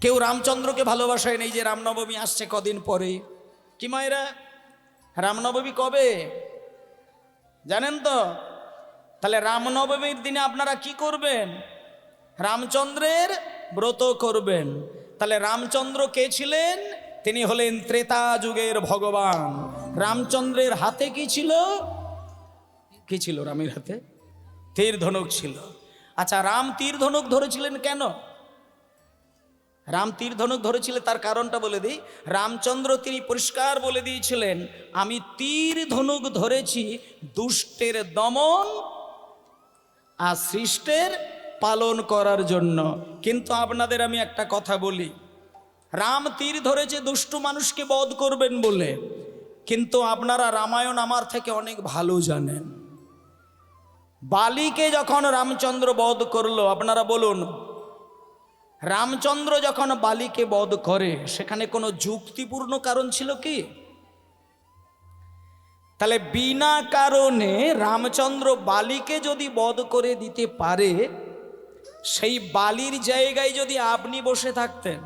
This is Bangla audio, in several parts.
কেউ রামচন্দ্রকে ভালোবাসেন। এই যে রামনবমী আসছে কদিন পরে, কি মায়েরা রামনবমী কবে জানেন তো? তাহলে রামনবমীর দিনে আপনারা কি করবেন? রামচন্দ্রের ব্রত করবেন। তাহলে রামচন্দ্র কে ছিলেন? তিনি হলেন ত্রেতা যুগের ভগবান। রামচন্দ্রের হাতে কি ছিল? কি ছিল রামের হাতে? তীর ধনুক ছিল। আচ্ছা, রাম তীর ধনুক ধরেছিলেন কেন? রাম তীর ধনুক ধরেছিলেন তার কারণটা বলে দিই। রামচন্দ্র তিনি পরিষ্কার বলে দিয়েছিলেন, আমি তীর ধনুক ধরেছি দুষ্টের দমন আর সৃষ্টের পালন করার জন্য। কিন্তু আপনাদের আমি একটা কথা বলি, রাম তীর ধরেছে দুষ্টু মানুষকে বধ করবেন বলে, কিন্তু আপনারা রামায়ণ আমার থেকে অনেক ভালো জানেন। বালিকে যখন রামচন্দ্র বধ করলো, আপনারা বলুন, রামচন্দ্র যখন বালিকে বধ করে সেখানে কোনো যুক্তিপূর্ণ কারণ ছিল কি? তাহলে বিনা কারণে রামচন্দ্র বালিকে যদি বধ করে দিতে পারে, সেই বালির জায়গায় যদি আপনি বসে থাকতেন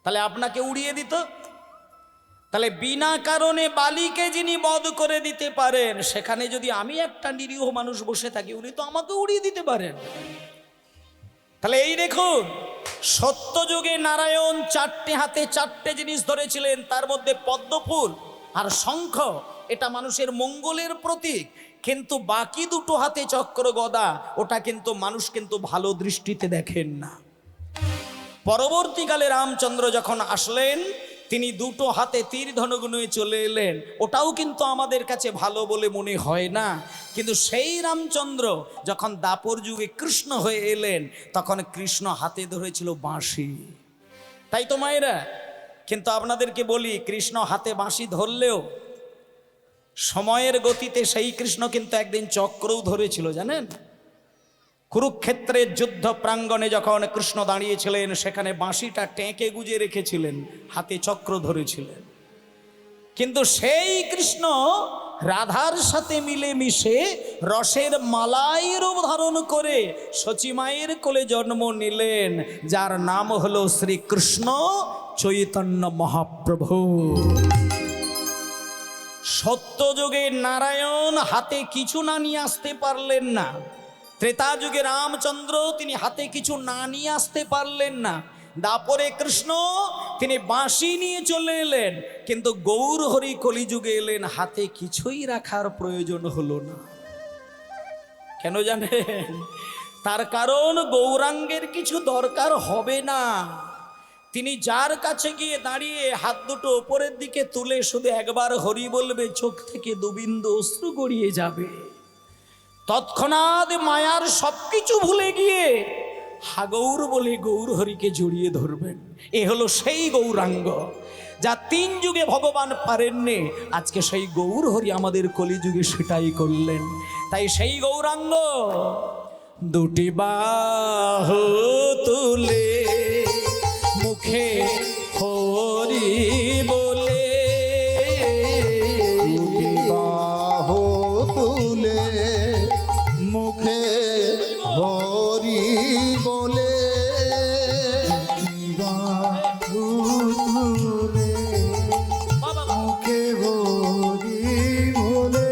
তাহলে আপনাকে উড়িয়ে দিত। তাহলে বিনা কারণে বালিকে যিনি বধ করে দিতে পারেন, সেখানে যদি আমি একটা নিরীহ মানুষ বসে থাকি, উনি তো আমাকে উড়িয়ে দিতে পারেন। তাহলে এই দেখুন, সত্যযুগে নারায়ণ চারটে হাতে চারটে জিনিস ধরেছিলেন, তার মধ্যে পদ্মফুল আর শঙ্খ, এটা মানুষের মঙ্গলের প্রতীক। কিন্তু বাকি দুটো হাতে চক্র গদা, ওটা কিন্তু মানুষ কিন্তু ভালো দৃষ্টিতে দেখেন না। পরবর্তীকালে রামচন্দ্র যখন আসলেন, তিনি দুটো হাতে তীর ধনুক নিয়ে চলে এলেন, ওটাও কিন্তু আমাদের কাছে ভালো বলে মনে হয় না। কিন্তু সেই রামচন্দ্র যখন দাপর যুগে কৃষ্ণ হয়ে এলেন, তখন কৃষ্ণ হাতে ধরেছিল বাঁশি, তাই তো মায়েরা? কিন্তু আপনাদেরকে বলি, কৃষ্ণ হাতে বাঁশি ধরলেও সময়ের গতিতে সেই কৃষ্ণ কিন্তু একদিন চক্রও ধরেছিল, জানেন? কুরুক্ষেত্রের যুদ্ধ প্রাঙ্গণে যখন কৃষ্ণ দাঁড়িয়েছিলেন, সেখানে বাঁশিটা টেঁকে গুজে রেখেছিলেন, হাতে চক্র ধরেছিলেন। কিন্তু সেই কৃষ্ণ রাধার সাথে মিলেমিশে রসের মালাই রূপ ধারণ করে সচিমায়ের কোলে জন্ম নিলেন, যার নাম হলো শ্রীকৃষ্ণ চৈতন্য মহাপ্রভু। সত্যযুগে নারায়ণ হাতে কিছু না নিয়ে আসতে পারলেন না। ত্রেতা যুগে রামচন্দ্র তিনি হাতে কিছু না নিয়ে আসতে পারলেন না। দাপরে কৃষ্ণ তিনি বাঁশি নিয়ে চলে এলেন, কিন্তু গৌর হরি কলিযুগে এলেন, হাতে কিছুই রাখার প্রয়োজন হলো না। কেন জানেন? তার কারণ গৌরাঙ্গের কিছু দরকার হবে না। তিনি যার কাছে গিয়ে দাঁড়িয়ে হাত দুটো ওপরের দিকে তুলে শুধু একবার হরি বলবে, চোখ থেকে দুবিন্দু অশ্রু গড়িয়ে যাবে। তৎক্ষণাৎ মায়ার সবকিছু ভুলে গিয়ে হাগৌর বলে গৌর হরিকে জড়িয়ে ধরবেন। এ হলো সেই গৌরাঙ্গ, যা তিন যুগে ভগবান পারেননি। আজকে সেই গৌর হরি আমাদের কলিযুগে সেটাই করলেন। তাই সেই গৌরাঙ্গ দুটি বাহু তুলে মুখে হরি বলে, দুটি বাহু তুলে মুখে হরি বলে, বাহু তুলে মুখে হরি বলে,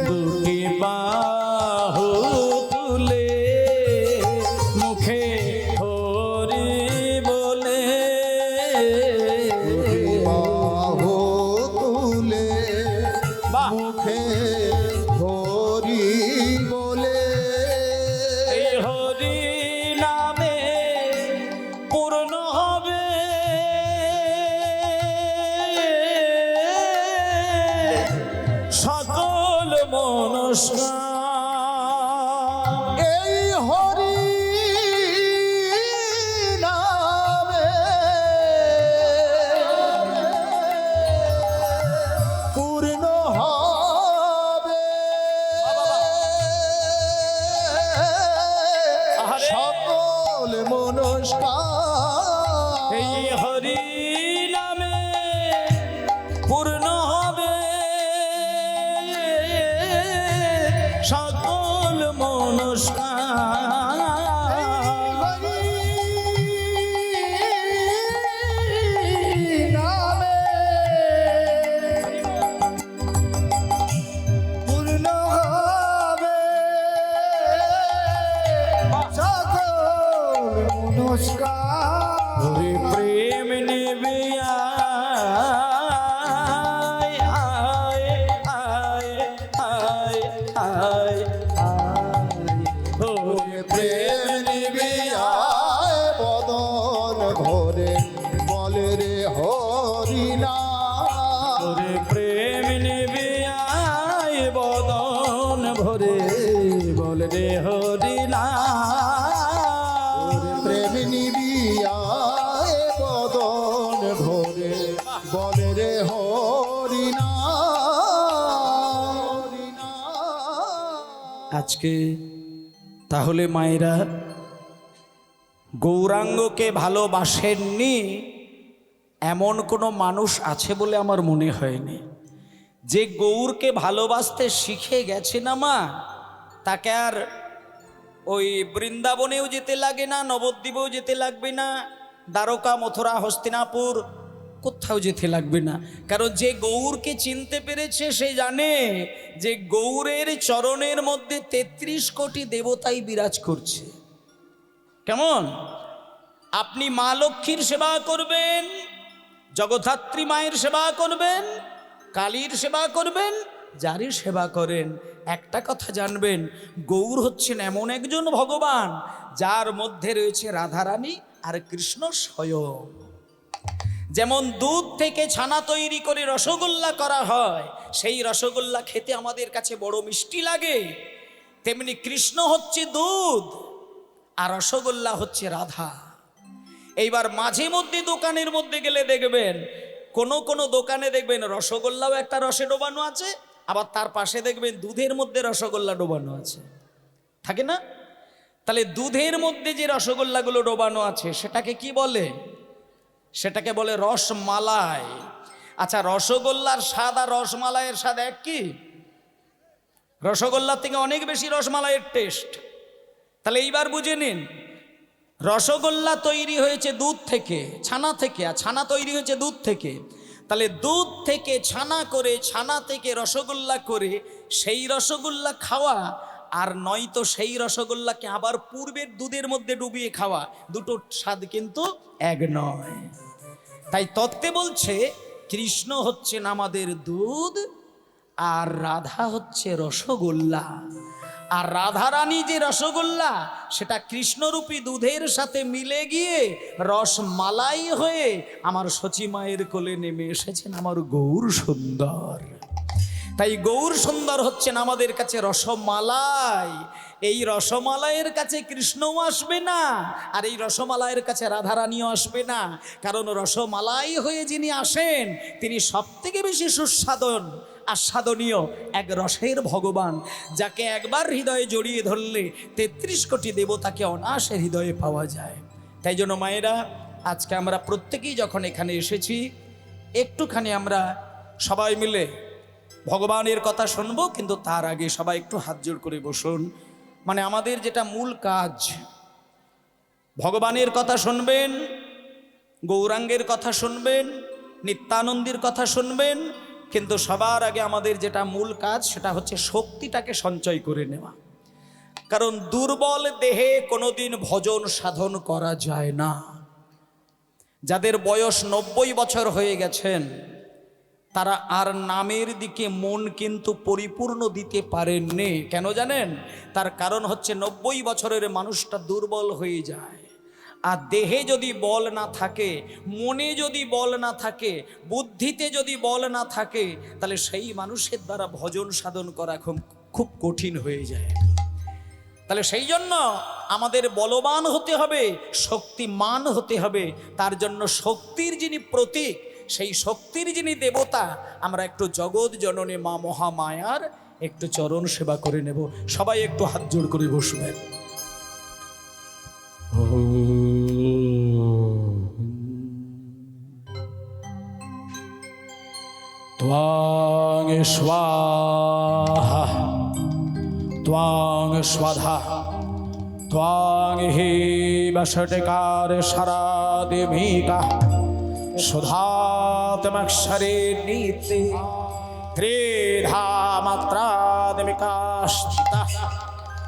দুটি বাহু তুলে মুখে নমস্কার ওরে প্রেম নেবে আয়, আয়, আয়, আয়, আয়, আয়। ওরে প্রেম নিবি আয় বদন ভরে বলে রে হরিনা ওরে প্রেম নেবে আয় বদন ভরে বল রে হরিনা প্রেম নিবি আয় বদন ভরে বলে রে হরিনা আজকে তাহলে মায়েরা গৌরাঙ্গকে ভালোবাসেননি এমন কোনো মানুষ আছে বলে আমার মনে হয়নি। যে গৌরকে ভালোবাসতে শিখে গেছে না মা, তাকে আর ওই বৃন্দাবনেও যেতে লাগে না, নবদ্বীপেও যেতে লাগবে না, দ্বারকা, মথুরা, হস্তিনাপুর কোথাও যেতে লাগবে না। কারণ যে গৌরকে চিনতে পেরেছে সে জানে যে গৌরের চরণের মধ্যে ৩৩ কোটি দেবতাই বিরাজ করছে। কেমন? আপনি মা লক্ষ্মীর সেবা করবেন, জগদ্ধাত্রী মায়ের সেবা করবেন, কালীর সেবা করবেন, যারই সেবা করেন একটা কথা জানবেন, গৌর হচ্ছেন এমন একজন ভগবান যার মধ্যে রয়েছে রাধারানী আর কৃষ্ণ স্বয়ং। যেমন দুধ থেকে ছানা তৈরি করে রসগোল্লা করা হয়, সেই রসগোল্লা খেতে আমাদের কাছে বড় মিষ্টি লাগে, তেমনি কৃষ্ণ হচ্ছে দুধ আর রসগোল্লা হচ্ছে রাধা। এইবার মাঝে মধ্যে দোকানের মধ্যে গেলে দেখবেন কোন দোকানে দেখবেন রসগোল্লাও একটা রসে ডোবানো আছে, আবার তার পাশে দেখবেন দুধের মধ্যে রসগোল্লা ডোবানো আছে, থাকে না? তাহলে দুধের মধ্যে যে রসগোল্লাগুলো ডোবানো আছে সেটাকে কি বলে? সেটাকে বলে রসমালাই। আচ্ছা, রসগোল্লার স্বাদ আর রসমালাইয়ের স্বাদ এক কি? রসগোল্লার থেকে অনেক বেশি রসমালাইয়ের টেস্ট। তাহলে এইবার বুঝে নিন, রসগোল্লা তৈরি হয়েছে দুধ থেকে, ছানা থেকে, আর ছানা তৈরি হয়েছে দুধ থেকে। তাহলে দুধ থেকে ছানা করে, ছানা থেকে রসগোল্লা করে সেই রসগোল্লা খাওয়া আর নয়তো সেই রসগোল্লাকে আবার পূর্বের দুধের মধ্যে ডুবিয়ে খাওয়া, দুটোর স্বাদ কিন্তু এক নয়। তাই তত্ত্বে বলছে কৃষ্ণ হচ্ছেন আমাদের দুধ আর রাধা হচ্ছে রসগোল্লা। আর রাধারানী যে রসগোল্লা সেটা কৃষ্ণরূপী দুধের সাথে মিলে গিয়ে রসমালাই হয়ে আমার সচী মায়ের কোলে নেমে এসেছেন আমার গৌর সুন্দর। তাই গৌর সুন্দর হচ্ছেন আমাদের কাছে রসমালাই। এই রসমালাইয়ের কাছে কৃষ্ণও আসবে না, আর এই রসমালাইয়ের কাছে রাধারানীও আসবে না। কারণ রসমালাই হয়ে যিনি আসেন তিনি সবথেকে বেশি সুস্বাদন আস্বাদনীয় এক রসের ভগবান, যাকে একবার হৃদয়ে জড়িয়ে ধরলে ৩৩ কোটি দেবতাকে অনায়াসে হৃদয়ে পাওয়া যায়। তাই জন্য মায়েরা, আজকে আমরা প্রত্যেকেই যখন এখানে এসেছি একটুখানি আমরা সবাই মিলে ভগবানের কথা শুনবো, কিন্তু তার আগে সবাই একটু হাত জোড় করে বসুন। মানে আমাদের যেটা মূল কাজ, ভগবানের কথা শুনবেন, গৌরাঙ্গের কথা শুনবেন, নিত্যানন্দের কথা শুনবেন, কিন্তু সবার আগে আমাদের যেটা মূল কাজ সেটা হচ্ছে শক্তিটাকে সঞ্চয় করে নেওয়া। কারণ দুর্বল দেহে কোনোদিন ভজন সাধন করা যায় না। যাদের বয়স ৯০ বছর হয়ে গেছেন তারা আর নামের দিকে মন কিন্তু পরিপূর্ণ দিতে পারেননি। কেন জানেন? তার কারণ হচ্ছে ৯০ বছরের মানুষটা দুর্বল হয়ে যায়। আর দেহে যদি বল না থাকে, মনে যদি বল না থাকে, বুদ্ধিতে যদি বল না থাকে, তাহলে সেই মানুষের দ্বারা ভজন সাধন করা খুব কঠিন হয়ে যায়। তাহলে সেই জন্য আমাদের বলবান হতে হবে, শক্তিমান হতে হবে। তার জন্য শক্তির যিনি প্রতীক, সেই শক্তির যিনি দেবতা, আমরা একটু জগৎ জননী মা মহামায়ার একটু চরণ সেবা করে নেব। সবাই একটু হাত জোড় করে বসবেন। ত্বাং স্বাহা ত্বাং স্বাধা ত্বাং হি বষটকার শরাদিমিকা সুধাতমক্ষরে নীতে ত্রিধা মাত্রাদিমিকা স্থিতা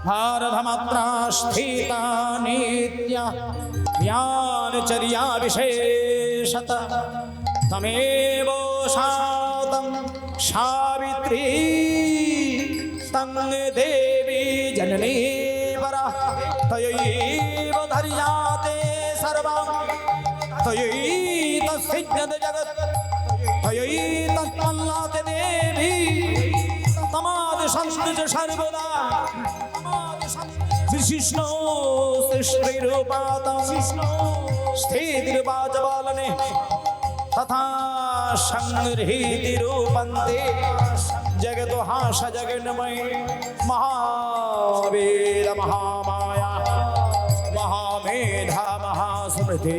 ভারধ মাত্রা স্থিতা নিত্য ज्ञानचर्या विशेषत तमेव शातं सावित्री तं देवी जननी वरा तयैव धर्याते सर्वं तयैतस्सिद्ध्यते जगत् तयैतत्पल्लाते देवी तमादिशन्ति च सर्वदा विशिष्णो सृष्टिरूपातं स्थितिर्वाचबालने तथा संगृहीतिरूपन्ते जगतो हास जगन्मयी महावीर महामाया महामेधा महास्मृति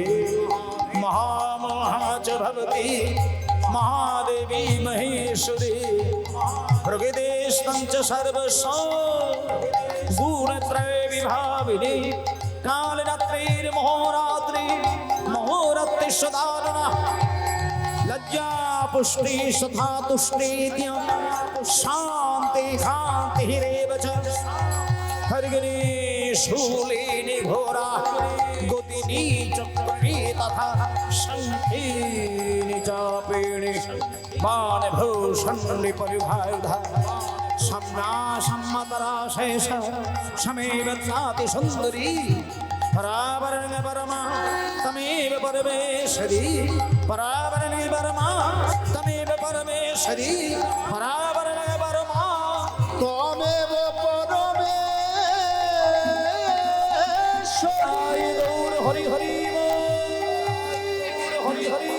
महामोहा च भवति महादेवी महेश्वरी प्रकृतिस्तं च सर्वस्व गुणत्रय विभाविनी कालरात्रिर्महोरात्रि महोरात्रिशदानना लज्जा पुष्टि सथा तुष्टित्यं शान्ति कान्तिरेव च हरिगिनी शूलिनी घोरा गतिनी चक्रिणी तथा शङ्खिनी चापिणी मानभूषणी परिभायुधा सम्या सम्मतरा शेष समेव जाति सुन्दरी परावरण परमा तमेव परमेश्वरी परावरण परमा तमेव परमेश्वरी परावरण परमा त्वमेव परमेश्वरी। हरि हरि हरि हरि